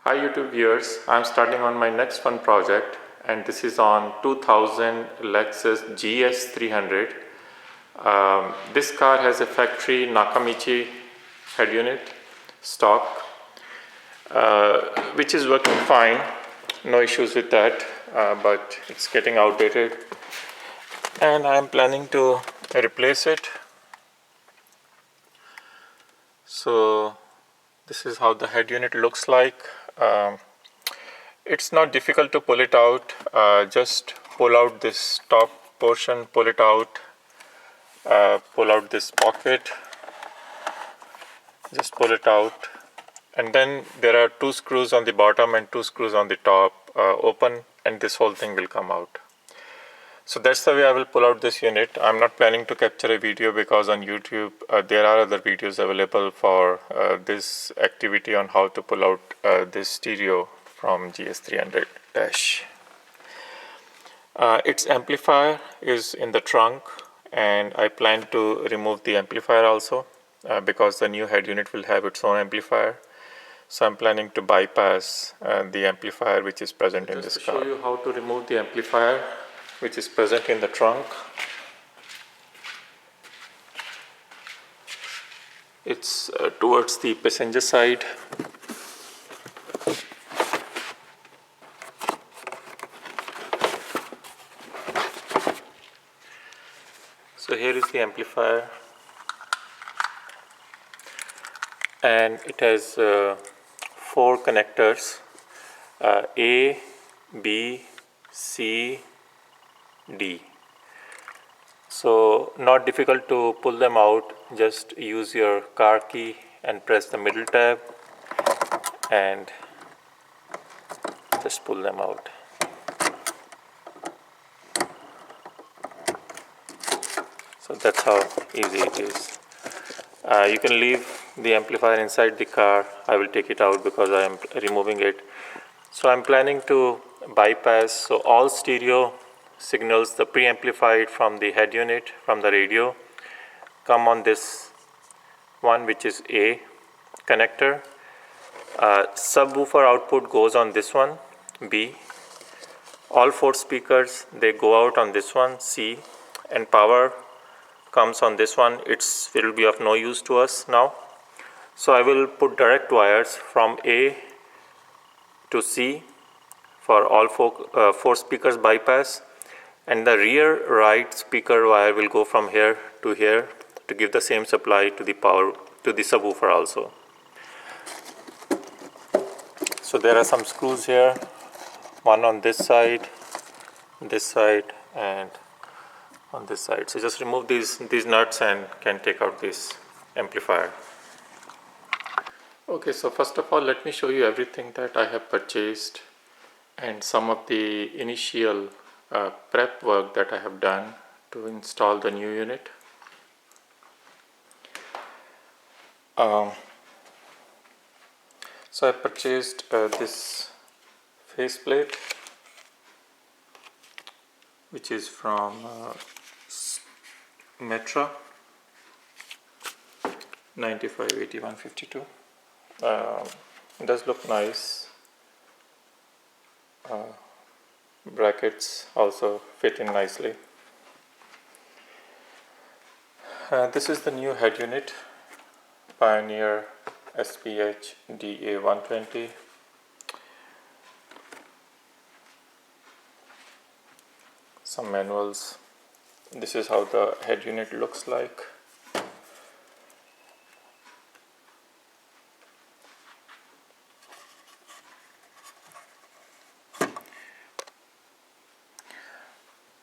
Hi YouTube viewers, I'm starting on my next fun project and this is on 2000 Lexus GS300. This car has a factory Nakamichi head unit stock which is working fine, no issues with that, but it's getting outdated and I'm planning to replace it. So this is how the head unit looks like. It's not difficult to pull it out. Just pull out this top portion, pull it out, pull out this pocket, just pull it out, and then there are two screws on the bottom and two screws on the top. Open and this whole thing will come out. So that's the way I will pull out this unit. I'm not planning to capture a video because on YouTube there are other videos available for this activity on how to pull out this stereo from GS300 dash. Its amplifier is in the trunk and I plan to remove the amplifier also because the new head unit will have its own amplifier. So I'm planning to bypass the amplifier which is present in this car. Just to show you how to remove the amplifier which is present in the trunk. It's towards the passenger side. So here is the amplifier and it has 4 connectors, A, B, C, D. So not difficult to pull them out, just use your car key and press the middle tab and just pull them out. So that's how easy it is. You can leave the amplifier inside the car. I will take it out because I am removing it. So I'm planning to bypass, so all stereo signals, the pre-amplified from the head unit, from the radio, come on this one which is A connector. Subwoofer output goes on this one, B. All 4 speakers, they go out on this one, C. And power comes on this one. It will be of no use to us now. So I will put direct wires from A to C for all 4 speakers bypass, and the rear right speaker wire will go from here to give the same supply to the power to the subwoofer also. So there are some screws here, one on this side, and on this side. So just remove these nuts and can take out this amplifier. Okay, so first of all let me show you everything that I have purchased and some of the initial prep work that I have done to install the new unit. So I purchased this faceplate which is from Metra 958152. It does look nice. Brackets also fit in nicely. This is the new head unit, Pioneer SPH DA120. Some manuals. This is how the head unit looks like.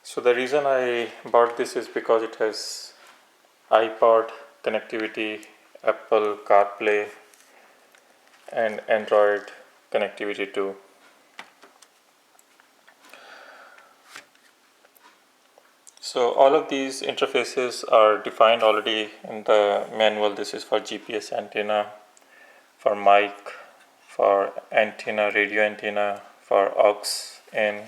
So the reason I bought this is because it has iPod connectivity, Apple CarPlay and Android connectivity too. So all of these interfaces are defined already in the manual. This is for GPS antenna, for mic, for antenna, radio antenna, for aux in,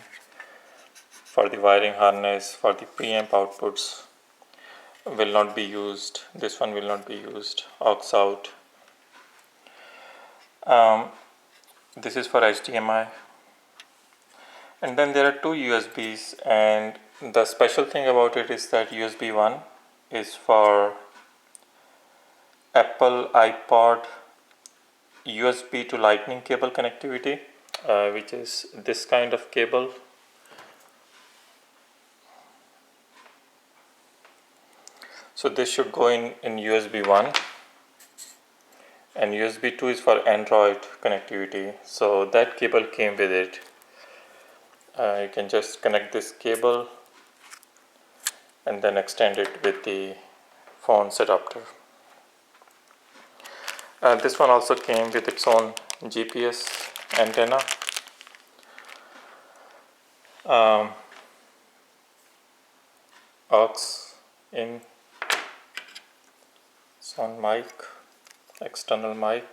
for the wiring harness, for the preamp outputs will not be used. This one will not be used. Aux out. This is for HDMI. And then there are two USBs, and the special thing about it is that USB 1 is for Apple iPod USB to Lightning cable connectivity, which is this kind of cable. So this should go in USB 1, and USB 2 is for Android connectivity. So that cable came with it. You can just connect this cable and then extend it with the phone's adapter. This one also came with its own GPS antenna. Aux in, sound mic, external mic,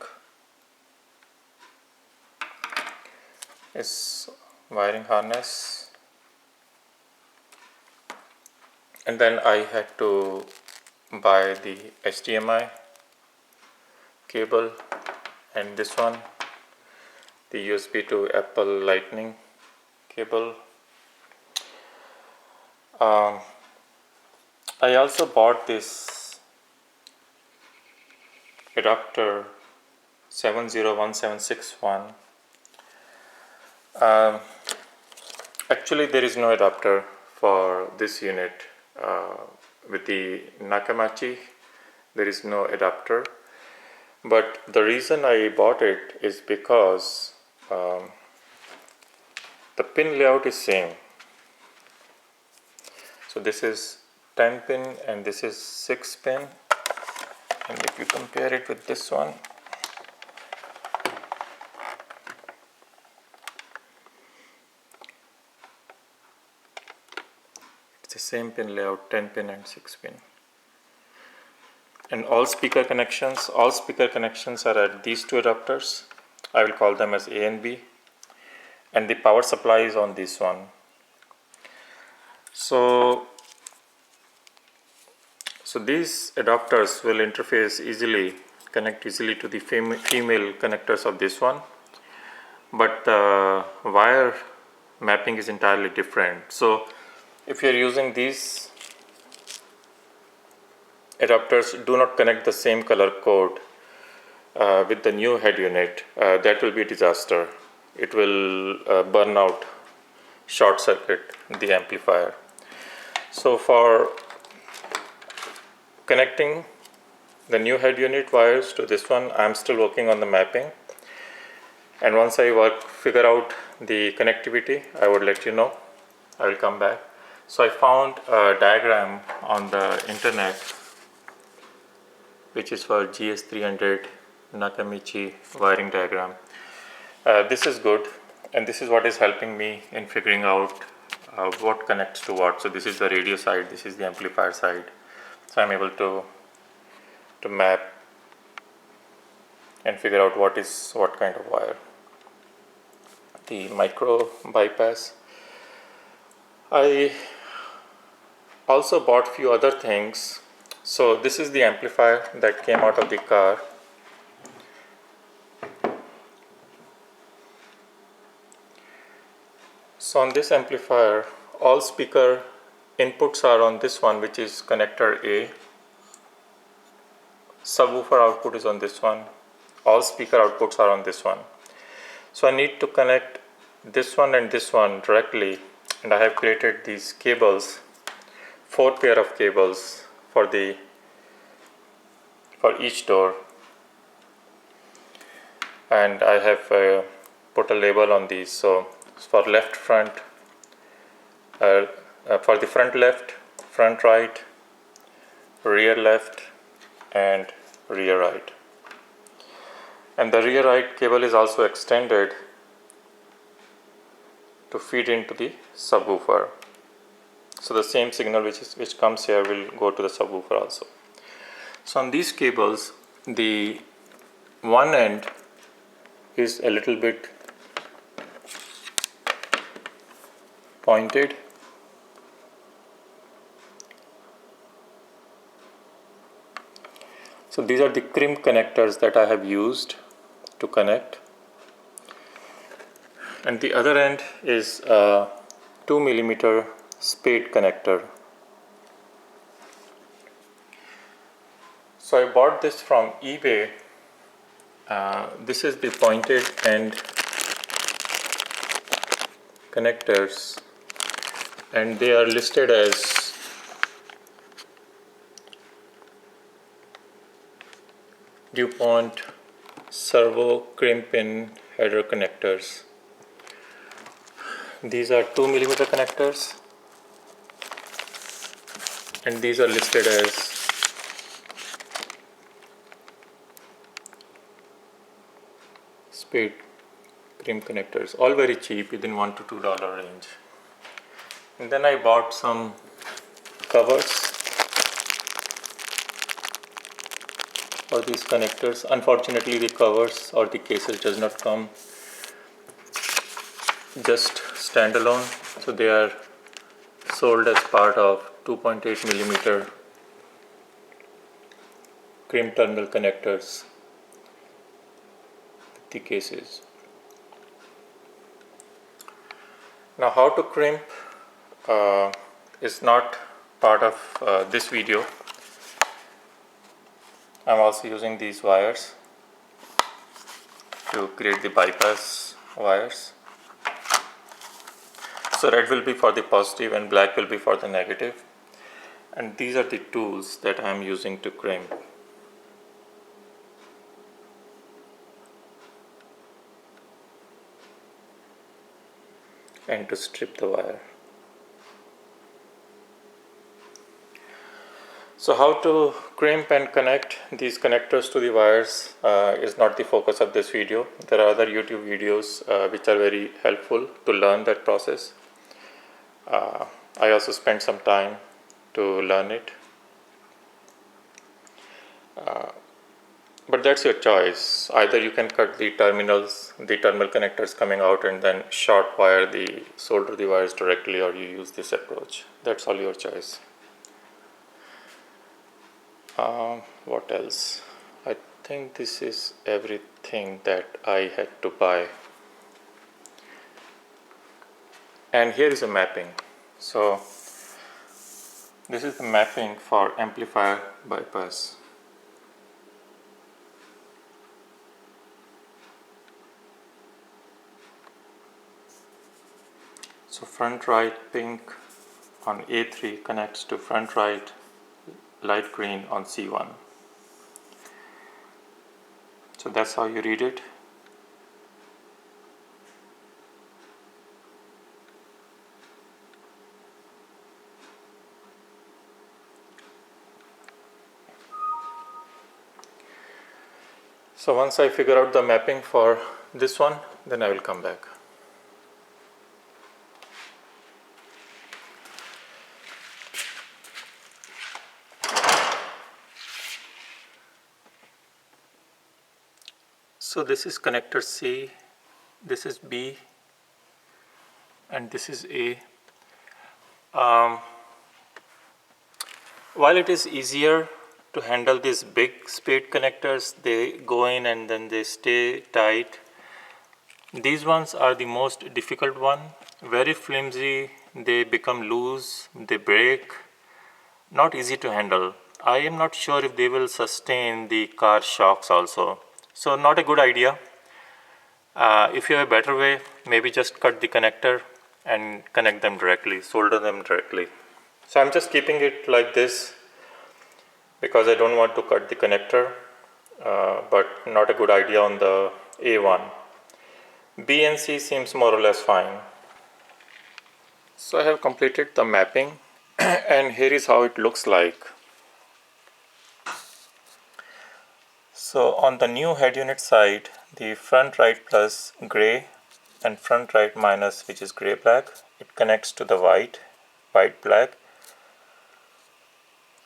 is wiring harness, and then I had to buy the HDMI cable, and this one, the USB to Apple Lightning cable. I also bought this adapter 701761. Actually, there is no adapter for this unit. With the Nakamichi, there is no adapter. But the reason I bought it is because the pin layout is same. So this is 10 pin and this is 6 pin, and if you compare it with this one, it's the same pin layout, 10 pin and 6 pin. And all speaker connections are at these two adapters. I will call them as A and B, and the power supply is on this one. So these adapters will connect easily to the female connectors of this one, but the wire mapping is entirely different. So if you are using these adapters, do not connect the same color code with the new head unit. That will be a disaster. It will burn out, short circuit the amplifier. So for connecting the new head unit wires to this one, I am still working on the mapping, and once I figure out the connectivity, I would let you know. I will come back. So I found a diagram on the internet which is for GS300 Nakamichi wiring diagram. This is good, and this is what is helping me in figuring out what connects to what. So this is the radio side, this is the amplifier side. So I'm able to map and figure out what kind of wire. The micro bypass. I also bought few other things. So this is the amplifier that came out of the car. So on this amplifier, all speaker inputs are on this one, which is connector A. Subwoofer output is on this one. All speaker outputs are on this one. So I need to connect this one and this one directly, and I have created these cables, 4 pair of cables for each door, and I have put a label on these. So for left front, for the front left, front right, rear left, and rear right. And the rear right cable is also extended to feed into the subwoofer. So the same signal which comes here will go to the subwoofer also. So on these cables, the one end is a little bit pointed, so these are the crimp connectors that I have used to connect. and the other end is a 2mm spade connector. So I bought this from eBay. This is the pointed end connectors, and they are listed as DuPont servo crimp pin header connectors. These are 2mm connectors, and these are listed as spade crimp connectors, all very cheap, within $1 to $2 range. And then I bought some covers for these connectors. Unfortunately, the covers or the cases does not come just standalone, so they are sold as part of 2.8mm crimp terminal connectors, the cases. Now, how to crimp is not part of this video. I'm also using these wires to create the bypass wires. So red will be for the positive and black will be for the negative. And these are the tools that I'm using to crimp. And to strip the wire. So how to crimp and connect these connectors to the wires is not the focus of this video. There are other YouTube videos which are very helpful to learn that process. I also spent some time to learn it. But that's your choice. Either you can cut the terminals, the terminal connectors coming out, and then short wire solder the wires directly, or you use this approach. That's all your choice. What else? I think this is everything that I had to buy. And here is a mapping. So this is the mapping for amplifier bypass. So front right pink on A3 connects to front right light green on C1. So that's how you read it. So once I figure out the mapping for this one, then I will come back. So this is connector C, this is B, and this is A. While it is easier to handle these big spade connectors, they go in and then they stay tight. These ones are the most difficult one. Very flimsy, they become loose, they break, not easy to handle. I am not sure if they will sustain the car shocks also. So not a good idea. If you have a better way, maybe just cut the connector and connect them directly, solder them directly. So I'm just keeping it like this because I don't want to cut the connector, but not a good idea on the A1. B and C seems more or less fine. So I have completed the mapping and here is how it looks like. So on the new head unit side, the front right plus gray and front right minus, which is gray black, it connects to the white black.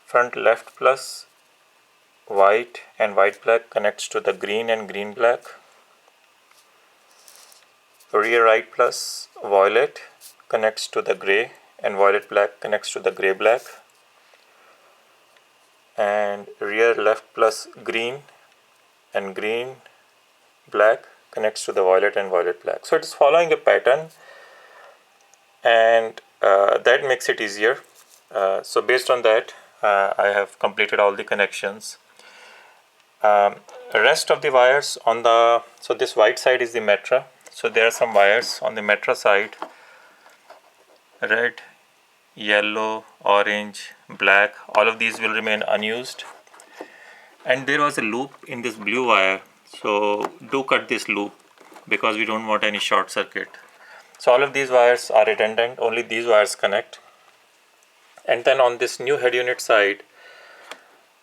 Front left plus white and white black connects to the green and green black. Rear right plus violet connects to the gray and violet black connects to the gray black. And rear left plus green and green black connects to the violet and violet black. So it is following a pattern, and that makes it easier. So based on that, I have completed all the connections. Rest of the wires on the, so this white side is the metra. So there are some wires on the metra side, red, yellow, orange, black, all of these will remain unused. And there was a loop in this blue wire, so do cut this loop because we don't want any short circuit. So all of these wires are redundant, only these wires connect. And then on this new head unit side,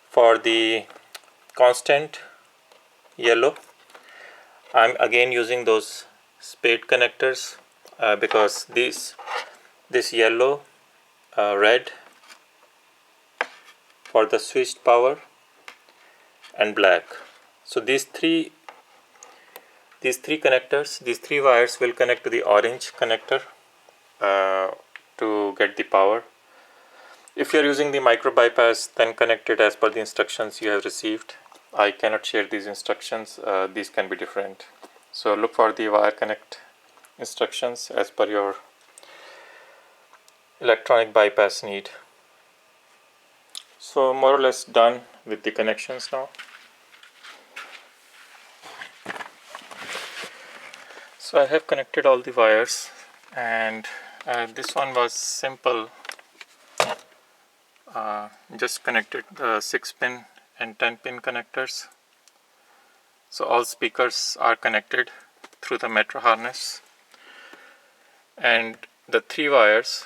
for the constant yellow, I'm again using those spade connectors because this yellow, red for the switched power, and black. So these three connectors, these three wires will connect to the orange connector to get the power. If you are using the micro bypass, then connect it as per the instructions you have received. I cannot share these instructions, these can be different. So look for the wire connect instructions as per your electronic bypass need. So more or less done with the connections now. So I have connected all the wires, and this one was simple. Just connected the 6-pin and 10-pin connectors. So all speakers are connected through the metra harness, and the 3 wires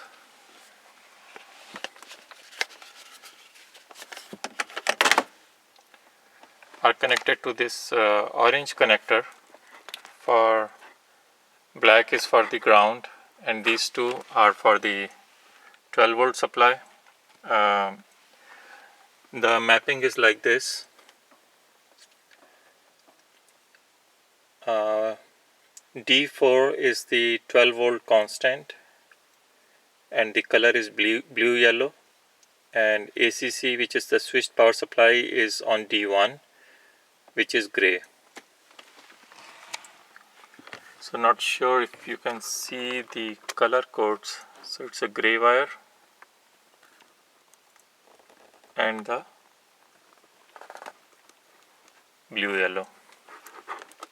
are connected to this orange connector. For black is for the ground, and these 2 are for the 12 volt supply. The mapping is like this. D4 is the 12 volt constant, and the color is blue yellow, and ACC, which is the switched power supply, is on D1, which is gray. So not sure if you can see the color codes. So it's a gray wire and the blue yellow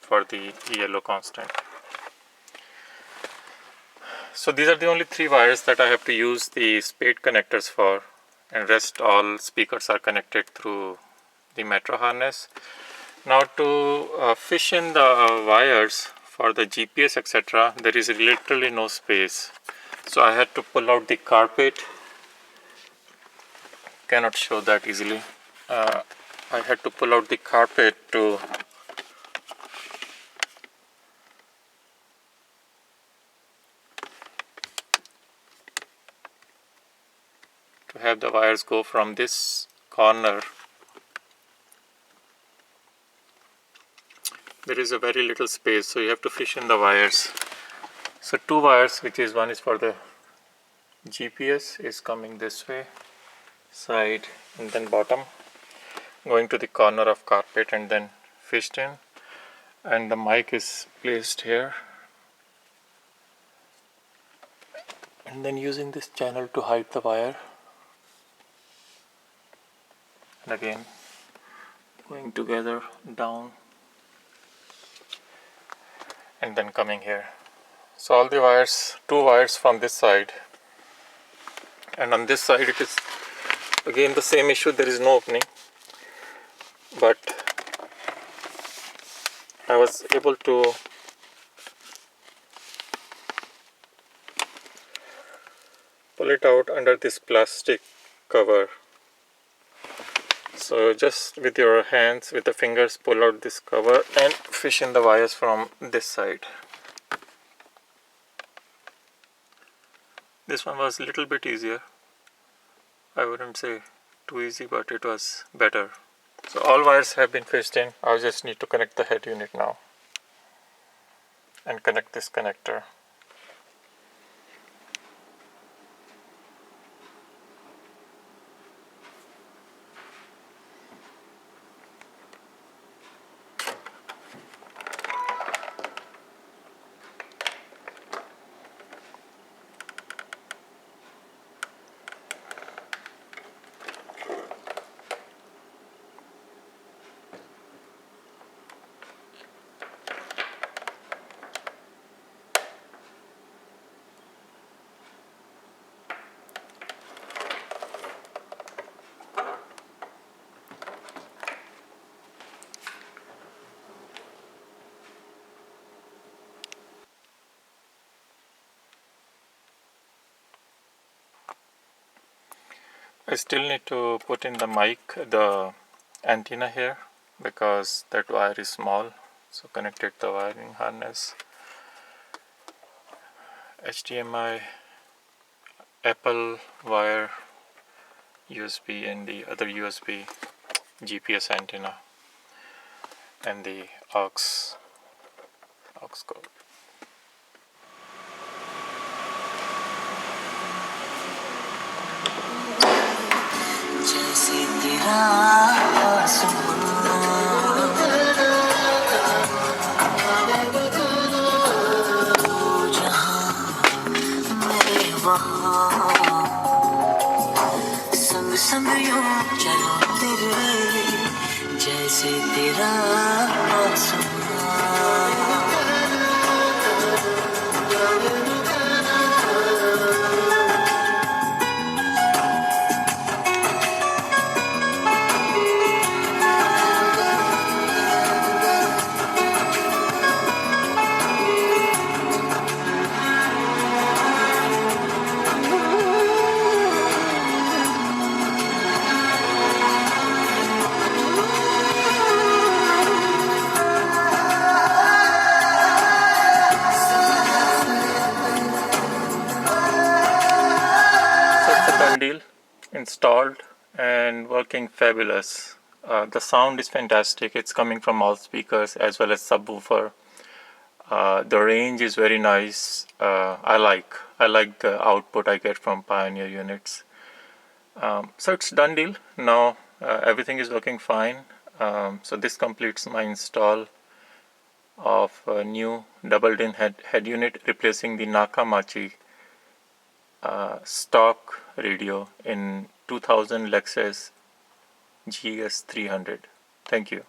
for the yellow constant. So these are the only 3 wires that I have to use the spade connectors for, and rest all speakers are connected through the metra harness. Now to fish in the wires for the GPS etc., there is literally no space. So I had to pull out the carpet. Cannot show that easily. I had to pull out the carpet to have the wires go from this corner. There is a very little space, so you have to fish in the wires. So 2 wires, which is one is for the GPS, is coming this way, side and then bottom, going to the corner of carpet and then fished in, and the mic is placed here, and then using this channel to hide the wire, and again going together down and then coming here. So all the wires, 2 wires from this side, and on this side it is again the same issue, there is no opening, but I was able to pull it out under this plastic cover. So just with your hands, with the fingers, pull out this cover and fish in the wires from this side. This one was a little bit easier. I wouldn't say too easy, but it was better. So all wires have been fished in. I just need to connect the head unit now and connect this connector. I still need to put in the mic, the antenna here, because that wire is small. So connected the wiring harness, HDMI, Apple wire, USB, and the other USB, GPS antenna, and the aux cord. जैसे तेरा संग संग यूं चलो तेरे जैसे तेरा Deal installed and working fabulous. The sound is fantastic. It's coming from all speakers as well as subwoofer. The range is very nice. I like the output I get from Pioneer units. So it's done deal. Now everything is working fine. So this completes my install of a new double-din head unit replacing the Nakamichi stock radio in 2000 Lexus GS300. Thank you.